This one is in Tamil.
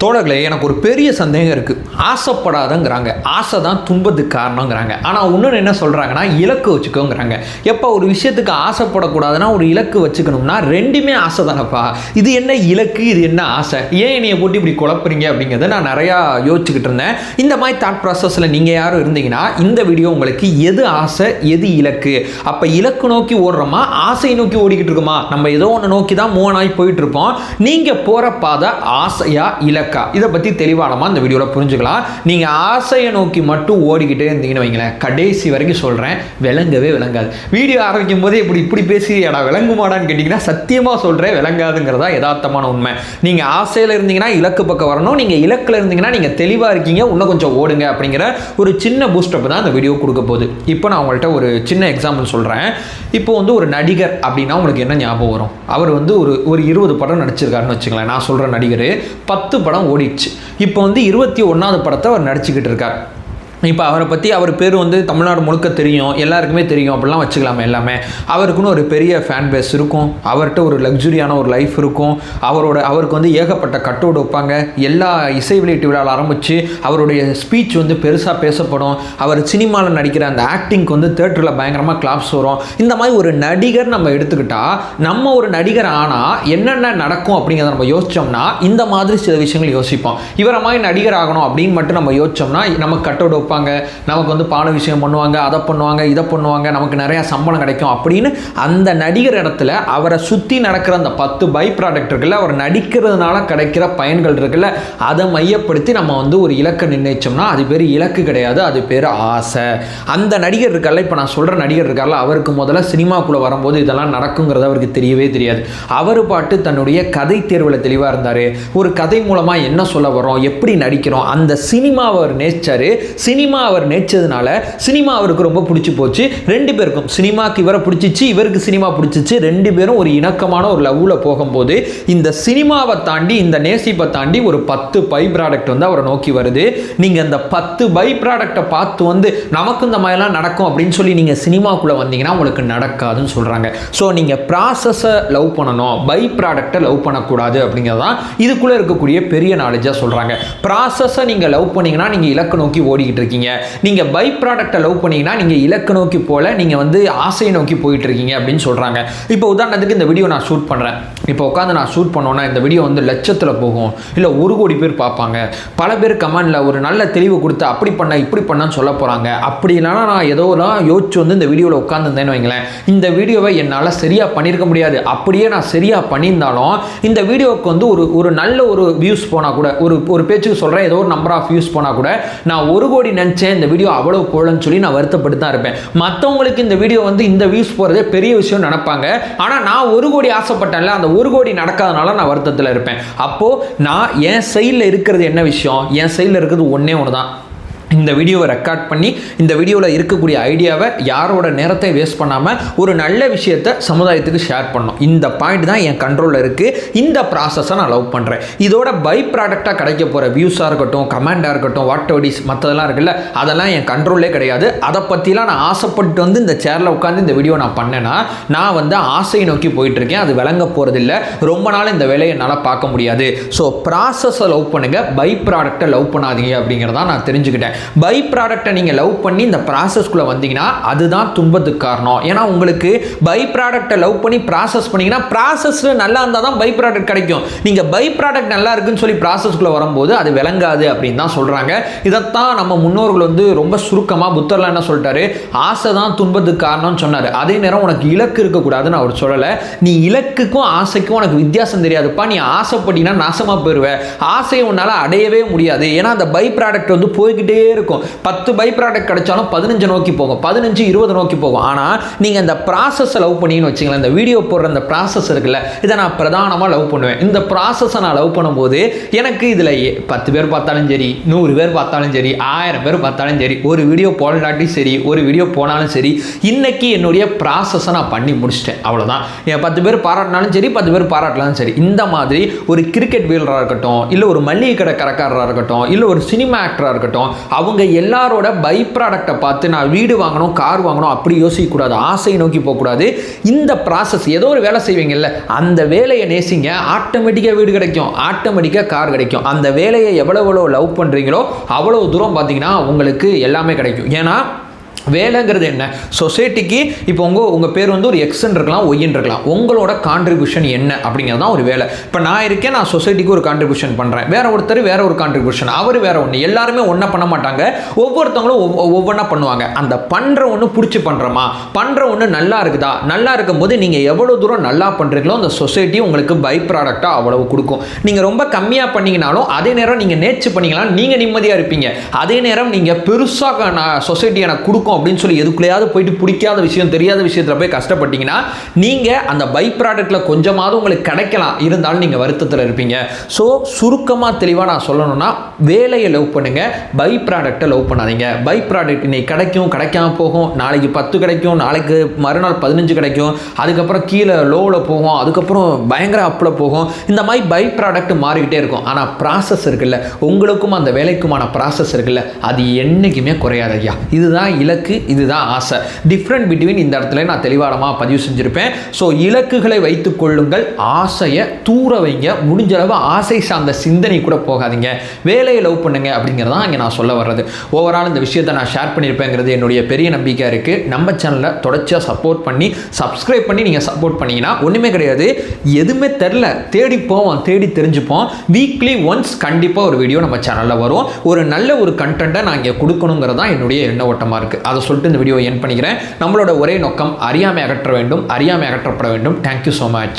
தோழர்களே, எனக்கு ஒரு பெரிய சந்தேகம் இருக்குது. ஆசைப்படாதங்கிறாங்க, ஆசை தான் துன்பத்துக்கு காரணங்கிறாங்க. ஆனால் இன்னொன்று என்ன சொல்கிறாங்கன்னா, இலக்கு வச்சுக்கோங்கிறாங்க. எப்போ ஒரு விஷயத்துக்கு ஆசைப்படக்கூடாதுன்னா ஒரு இலக்கு வச்சுக்கணும்னா ரெண்டுமே ஆசை தானப்பா. இது என்ன இலக்கு, இது என்ன ஆசை? ஏன் என்னைய போட்டு இப்படி குழப்பறீங்க அப்படிங்கிறத நான் நிறையா யோசிச்சுக்கிட்டு இருந்தேன். இந்த மாதிரி தாட் ப்ராசஸில் நீங்கள் யாரும் இருந்தீங்கன்னா இந்த வீடியோ உங்களுக்கு எது ஆசை எது இலக்கு, அப்போ இலக்கு நோக்கி ஓடுறோமா ஆசையை நோக்கி ஓடிக்கிட்டு இருக்கோமா, நம்ம ஏதோ ஒன்று நோக்கி தான் மூவ் ஆகி போயிட்டு இருப்போம். நீங்கள் போகிற பாதை ஆசையா இலக்கா, இதை பற்றி தெளிவானமா இந்த வீடியோவில் புரிஞ்சுக்கலாம். நீங்கள் ஆசையை நோக்கி மட்டும் ஓடிக்கிட்டே இருந்தீங்கன்னு வைங்களேன், கடைசி வரைக்கும் சொல்கிறேன், விளங்கவே விளங்காது. வீடியோ ஆரம்பிக்கும் போதே இப்படி பேசி விளங்குமாடான்னு கேட்டிங்கன்னா சத்தியமாக சொல்கிறேன், விளங்காதுங்கிறதா யதார்த்தமான உண்மை. நீங்கள் ஆசையில் இருந்தீங்கன்னா இலக்கு பக்கம் வரணும், நீங்கள் இலக்கில் இருந்தீங்கன்னா நீங்கள் தெளிவாக இருக்கீங்க, இன்னும் கொஞ்சம் ஓடுங்க அப்படிங்கிற ஒரு சின்ன பூஸ்டப் தான் இந்த வீடியோ கொடுக்க போகுது. இப்போ நான் உங்கள்கிட்ட ஒரு சின்ன எக்ஸாம்பிள் சொல்கிறேன். இப்போ ஒரு நடிகர் அப்படின்னா உங்களுக்கு என்ன ஞாபகம் வரும்? அவர் ஒரு 20 படம் நடிச்சிருக்காருன்னு வச்சுங்களேன். நான் சொல்கிற நடிகர் 10 படம் ஓடிடுச்சு. இப்போ 21வது படத்தை அவர் நடிச்சுக்கிட்டு இருக்கார். இப்போ அவரை பற்றி அவர் பேர் தமிழ்நாடு முழுக்க தெரியும், எல்லாருக்குமே தெரியும் அப்படிலாம் வச்சுக்கலாமே. எல்லாமே அவருக்குன்னு ஒரு பெரிய ஃபேன் பேஸ் இருக்கும், அவர்கிட்ட ஒரு லக்ஸுரியான ஒரு லைஃப் இருக்கும், அவருக்கு ஏகப்பட்ட கட்டோடு வைப்பாங்க. எல்லா இசை வெளியீட்டு விழாவில் ஆரம்பித்து அவருடைய ஸ்பீச் பெருசாக பேசப்படும். அவர் சினிமாவில் நடிக்கிற அந்த ஆக்டிங்க்கு தேட்டரில் பயங்கரமாக கிளாப்ஸ் வரும். இந்த மாதிரி ஒரு நடிகர் நம்ம எடுத்துக்கிட்டால், நம்ம ஒரு நடிகர் ஆனால் என்னென்ன நடக்கும் அப்படிங்கிறத நம்ம யோசித்தோம்னா இந்த மாதிரி சில விஷயங்கள் யோசிப்போம். இவரை மாதிரி நடிகர் ஆகணும் அப்படின்னு மட்டும் நம்ம யோசித்தோம்னா நம்ம கட்டோடு நமக்கு பான விஷயம் பண்ணுவாங்க, அதை பண்ணுவாங்க, இதை பண்ணுவாங்க, நமக்கு நிறைய சம்பளம் கிடைக்கும் அப்படின்னு அந்த நடிகர் இடத்துல அவரை சுற்றி நடக்கிற அந்த 10 பை ப்ராடக்ட் இருக்குல்ல, அவர் நடிக்கிறதுனால கிடைக்கிற பயன்கள் இருக்குல்ல, அதை மையப்படுத்தி நம்ம ஒரு இலக்கை நிர்ணயிச்சோம்னா அது பேர் இலக்கு கிடையாது, அது பேர் ஆசை. அந்த நடிகர் இருக்கார்ல, இப்போ நான் சொல்கிற நடிகர் இருக்கார்ல, அவருக்கு முதல்ல சினிமாக்குள்ளே வரும்போது இதெல்லாம் நடக்குங்கிறது அவருக்கு தெரியவே தெரியாது. அவர் பாட்டு தன்னுடைய கதை தேர்வில் தெளிவாக இருந்தார். ஒரு கதை மூலமாக என்ன சொல்ல வரோம், எப்படி நடிக்கிறோம், அந்த சினிமாவை அவர் நேசிச்சார். சினிமா அவர் நேச்சதுனால சினிமா அவருக்கு ரொம்ப பிடிச்சி போச்சு. 2 பேருக்கும், சினிமாக்கு இவரை பிடிச்சிச்சு, இவருக்கு சினிமா பிடிச்சிச்சு. 2 பேரும் ஒரு இணக்கமான ஒரு லவ்வில் போகும்போது இந்த சினிமாவை தாண்டி இந்த நேசிப்பை தாண்டி ஒரு 10 பை ப்ராடக்ட் அவரை நோக்கி வருது. நீங்கள் அந்த 10 பை ப்ராடக்டை பார்த்து நமக்கு இந்த மாதிரிலாம் நடக்கும் அப்படின்னு சொல்லி நீங்கள் சினிமாக்குள்ளே வந்தீங்கன்னா உங்களுக்கு நடக்காதுன்னு சொல்கிறாங்க. ஸோ நீங்கள் ப்ராசஸை லவ் பண்ணணும், பை ப்ராடக்டை லவ் பண்ணக்கூடாது அப்படிங்கிறதான் இதுக்குள்ளே இருக்கக்கூடிய பெரிய நாலேஜாக சொல்கிறாங்க. ப்ராசஸை நீங்கள் லவ் பண்ணீங்கன்னா நீங்கள் இலக்கு நோக்கி ஓடிக்கிட்டு இருக்கீங்க. நீங்க பை ப்ராடக்ட்டை லவ் பண்ணீங்கன்னா நீங்க இலக்கு நோக்கி போல, நீங்க ஆசையை நோக்கி போயிட்டு இருக்கீங்க அப்படின்னு சொல்றாங்க. இப்போ உதாரணத்துக்கு இந்த வீடியோ நான் ஷூட் பண்றேன். இப்போ உட்காந்து நான் ஷூட் பண்ணோன்னா இந்த வீடியோ லட்சத்தில் போகும், இல்லை 1 கோடி பேர் பார்ப்பாங்க. பல பேர் கமெண்ட்ல ஒரு நல்ல தெளிவு கொடுத்து அப்படி பண்ண இப்படி பண்ணான்னு சொல்ல போறாங்க. அப்படி இல்லைன்னா நான் ஏதோலாம் யோசிச்சு இந்த வீடியோவில் உட்காந்துருந்தேன்னு வைங்களேன், இந்த வீடியோவை என்னால் சரியா பண்ணியிருக்க முடியாது. அப்படியே நான் சரியா பண்ணியிருந்தாலும் இந்த வீடியோவுக்கு ஒரு நல்ல ஒரு வியூஸ் போனால் கூட, ஒரு பேச்சுக்கு சொல்கிறேன், ஏதோ ஒரு நம்பர் ஆஃப் வியூஸ் போனால் கூட நான் 1 கோடி நினச்சேன், இந்த வீடியோ அவ்வளவு போலன்னு சொல்லி நான் வருத்தப்பட்டு தான் இருப்பேன். மற்றவங்களுக்கு இந்த வீடியோ இந்த வியூஸ் போகிறதே பெரிய விஷயம் நினைப்பாங்க. ஆனால் நான் 1 கோடி ஆசைப்பட்டேன்ல, அந்த 1 கோடி நடக்காதனால நான் வருத்தத்தில் இருப்பேன். அப்போது நான் என் சைடில் இருக்கிறது என்ன விஷயம், என் சைடில் இருக்கிறது ஒன்றே ஒன்று தான். இந்த வீடியோவை ரெக்கார்ட் பண்ணி இந்த வீடியோவில் இருக்கக்கூடிய ஐடியாவை யாரோட நேரத்தை வேஸ்ட் பண்ணாமல் ஒரு நல்ல விஷயத்தை சமுதாயத்துக்கு ஷேர் பண்ணணும். இந்த பாயிண்ட் தான் என் கண்ட்ரோலில் இருக்குது. இந்த ப்ராசஸை நான் லவ் பண்ணுறேன். இதோட பை ப்ராடக்டாக கிடைக்க போகிற வியூஸாக இருக்கட்டும், கமெண்டாக இருக்கட்டும், வாட் எவர் இஸ் மற்றதெல்லாம் இருக்குல்ல, அதெல்லாம் என் கண்ட்ரோலே கிடையாது. அதை பற்றிலாம் நான் ஆசைப்பட்டு இந்த சேரில் உட்காந்து இந்த வீடியோ நான் பண்ணேன்னா நான் ஆசையை நோக்கி போயிட்டுருக்கேன். அது விளங்க போகிறதில்ல. ரொம்ப நாள் இந்த வேலையை என்னால் பார்க்க முடியாது. ஸோ ப்ராசஸை லவ் பண்ணுங்கள், பை ப்ராடக்டை லவ் பண்ணாதீங்க அப்படிங்கிறதா நான் தெரிஞ்சுக்கிட்டேன். பை ப்ராடக்ட்டை நீங்கள் லவ் பண்ணி இந்த ப்ராசஸ்க்குள்ளே வந்தீங்கன்னா அதுதான் துன்பத்துக்கு காரணம். ஏன்னா உங்களுக்கு பை ப்ராடக்ட்டை லவ் பண்ணி ப்ராசஸ் பண்ணிங்கன்னா ப்ராசஸில் நல்லா இருந்தால் தான் பை ப்ராடக்ட் கிடைக்கும். நீங்கள் பை ப்ராடக்ட் நல்லா இருக்குன்னு சொல்லி ப்ராசஸ்க்குள்ளே வரும்போது அது விளங்காது அப்படின்னு தான் சொல்கிறாங்க. இதைத்தான் நம்ம முன்னோர்கள் ரொம்ப சுருக்கமாக புத்தர்லாம் என்ன சொல்லிட்டாரு, ஆசை தான் துன்பத்துக்கு காரணம்னு சொன்னார். அதே நேரம் உனக்கு இலக்கு இருக்கக்கூடாதுன்னு அவர் சொல்லலை. நீ இலக்குக்கும் ஆசைக்கும் உனக்கு வித்தியாசம் தெரியாதுப்பா, நீ ஆசைப்பட்டீங்கன்னா நாசமாக போயிடுவேன், ஆசையை உன்னால் அடையவே முடியாது. ஏன்னா அந்த பை ப்ராடக்ட் போய்கிட்டே இருக்கும். 10 பை ப்ராடக்ட் கிடைச்சாலும் 15 நோக்கி போகும், 15 20 நோக்கி போகும். ஆனால் நீங்கள் இந்த ப்ராசஸை லவ் பண்ணீங்கன்னு வச்சுங்களேன், இந்த வீடியோ போடுற அந்த ப்ராசஸ் இருக்குல்ல, இதை நான் பிரதானமாக லவ் பண்ணுவேன். இந்த ப்ராசஸை நான் லவ் பண்ணும்போது எனக்கு இதில் 10 பேர் பார்த்தாலும் சரி, 100 பேர் பார்த்தாலும் சரி, 1000 பேர் பார்த்தாலும் சரி, ஒரு வீடியோ போடலாட்டி சரி, ஒரு வீடியோ போனாலும் சரி, இன்னைக்கு என்னுடைய ப்ராசஸை நான் பண்ணி முடிச்சிட்டேன். அவ்வளோதான். 10 பேர் பாராட்டினாலும் சரி, 10 பேர் பாராட்டலாம் சரி. இந்த மாதிரி ஒரு கிரிக்கெட் வீரராக இருக்கட்டும், இல்லை ஒரு மல்லிகை கடை கடைக்காரராக இருக்கட்டும், இல்லை ஒரு சினிமா ஆக்டராக இருக்கட்டும், அவங்க எல்லாரோட பை ப்ராடக்டை பார்த்து நான் வீடு வாங்கணும் கார் வாங்கணும் அப்படி யோசிக்கக்கூடாது, ஆசையை நோக்கி போகக்கூடாது. இந்த ப்ராசஸ் ஏதோ ஒரு வேலை செய்வீங்கல்ல, அந்த வேலையை நேசிங்க, ஆட்டோமேட்டிக்காக வீடு கிடைக்கும், ஆட்டோமேட்டிக்காக கார் கிடைக்கும். அந்த வேலையை எவ்வளோ லவ் பண்ணுறீங்களோ அவ்வளோ தூரம் பார்த்தீங்கன்னா உங்களுக்கு எல்லாமே கிடைக்கும். ஏன்னா வேலைங்கிறது என்ன, சொசைட்டிக்கு இப்போ உங்கள் பேர் வந்து ஒரு எக்ஸ்ன்னு இருக்கலாம், ஒய்ன்னு இருக்கலாம், உங்களோட கான்ட்ரிபியூஷன் என்ன அப்படிங்கிறது தான் ஒரு வேலை. இப்போ நான் இருக்கேன், நான் சொசைட்டிக்கு ஒரு கான்ட்ரிபியூஷன் பண்ணுறேன், வேற ஒருத்தர் வேற ஒரு கான்ட்ரிபியூஷன், அவர் வேற ஒன்று, எல்லாருமே ஒன்றா பண்ண மாட்டாங்க, ஒவ்வொருத்தவங்களும் ஒவ்வொன்றா பண்ணுவாங்க. அந்த பண்ணுற ஒன்று பிடிச்சி பண்ணுறோமா, பண்ணுற ஒன்று நல்லா இருக்குதா, நல்லா இருக்கும் போது நீங்கள் எவ்வளோ தூரம் நல்லா பண்ணுறீங்களோ அந்த சொசைட்டி உங்களுக்கு பை ப்ராடக்டாக அவ்வளவு கொடுக்கும். நீங்கள் ரொம்ப கம்மியாக பண்ணிங்கனாலும் அதே நேரம் நீங்கள் நேர்ச்சி பண்ணிங்கனாலும் நீங்கள் நிம்மதியாக இருப்பீங்க. அதே நேரம் நீங்கள் பெருசாக சொசைட்டி எனக்கு கொடுக்கும் அப்படின்னு சொல்லி எதுக்குள்ளேயாவது போயிட்டு பிடிக்காத விஷயம் தெரியாத விஷயத்தில் போய் கஷ்டப்பட்டீங்கன்னா நீங்கள் அந்த பை ப்ராடக்ட்டில் கொஞ்சமாவது உங்களுக்கு கிடைக்கலாம், இருந்தாலும் நீங்கள் வருத்தத்தில் இருப்பீங்க. ஸோ சுருக்கமாக தெளிவாக நான் சொல்லணும்னா வேலையை லவ் பண்ணுங்க, பை ப்ராடக்டை லவ் பண்ணாதீங்க. பை ப்ராடக்ட் இன்னைக்கு கிடைக்கும், கிடைக்காம போகும், நாளைக்கு 10 கிடைக்கும், நாளைக்கு மறுநாள் 15 கிடைக்கும், அதுக்கப்புறம் கீழே லோவில் போகும், அதுக்கப்புறம் பயங்கர அப்பில் போகும். இந்த மாதிரி பை ப்ராடக்ட் மாறிக்கிட்டே இருக்கும். ஆனால் ப்ராசஸ் இருக்குல்ல, உங்களுக்கும் அந்த வேலைக்குமான ப்ராசஸ் இருக்குல்ல, அது என்றைக்குமே குறையாது ஐயா. இதுதான் இலக்கு, இதுதான் ஆசை. டிஃப்ரெண்ட் பிட்வீன் இந்த இடத்துல நான் தெளிவாரமாக பதிவு செஞ்சுருப்பேன். ஸோ இலக்குகளை வைத்துக் கொள்ளுங்கள், ஆசையை தூர வைங்க, முடிஞ்ச அளவு ஆசை சார்ந்த சிந்தனை கூட போகாதீங்க, வேலையை லவ் பண்ணுங்க அப்படிங்கிறதான் இங்கே நான் சொல்ல வர்றது. ஓவரால் இந்த விஷயத்தை நான் ஷேர் பண்ணியிருப்பேங்கிறது என்னுடைய பெரிய நம்பிக்கை இருக்குது. நம்ம சேனலை தொடர்ச்சியாக சப்போர்ட் பண்ணி சப்ஸ்கிரைப் பண்ணி நீங்கள் சப்போர்ட் பண்ணிங்கன்னா ஒன்றுமே கிடையாது, எதுவுமே தெரில தேடி போவோம், தேடி தெரிஞ்சுப்போம். வீக்லி ஒன்ஸ் கண்டிப்பாக ஒரு வீடியோ நம்ம சேனலில் வரும். ஒரு நல்ல ஒரு கண்டென்ட்டை நான் இங்கே கொடுக்கணுங்கிறது தான் என்னுடைய எண்ண ஓட்டமாக இருக்குது. அதை சொல்லிட்டு இந்த வீடியோ என் பண்ணிக்கிறேன். நம்மளோட ஒரே நோக்கம் அறியாமை அகற்ற வேண்டும், அறியாமை அகற்றப்பட வேண்டும். Thank you so much.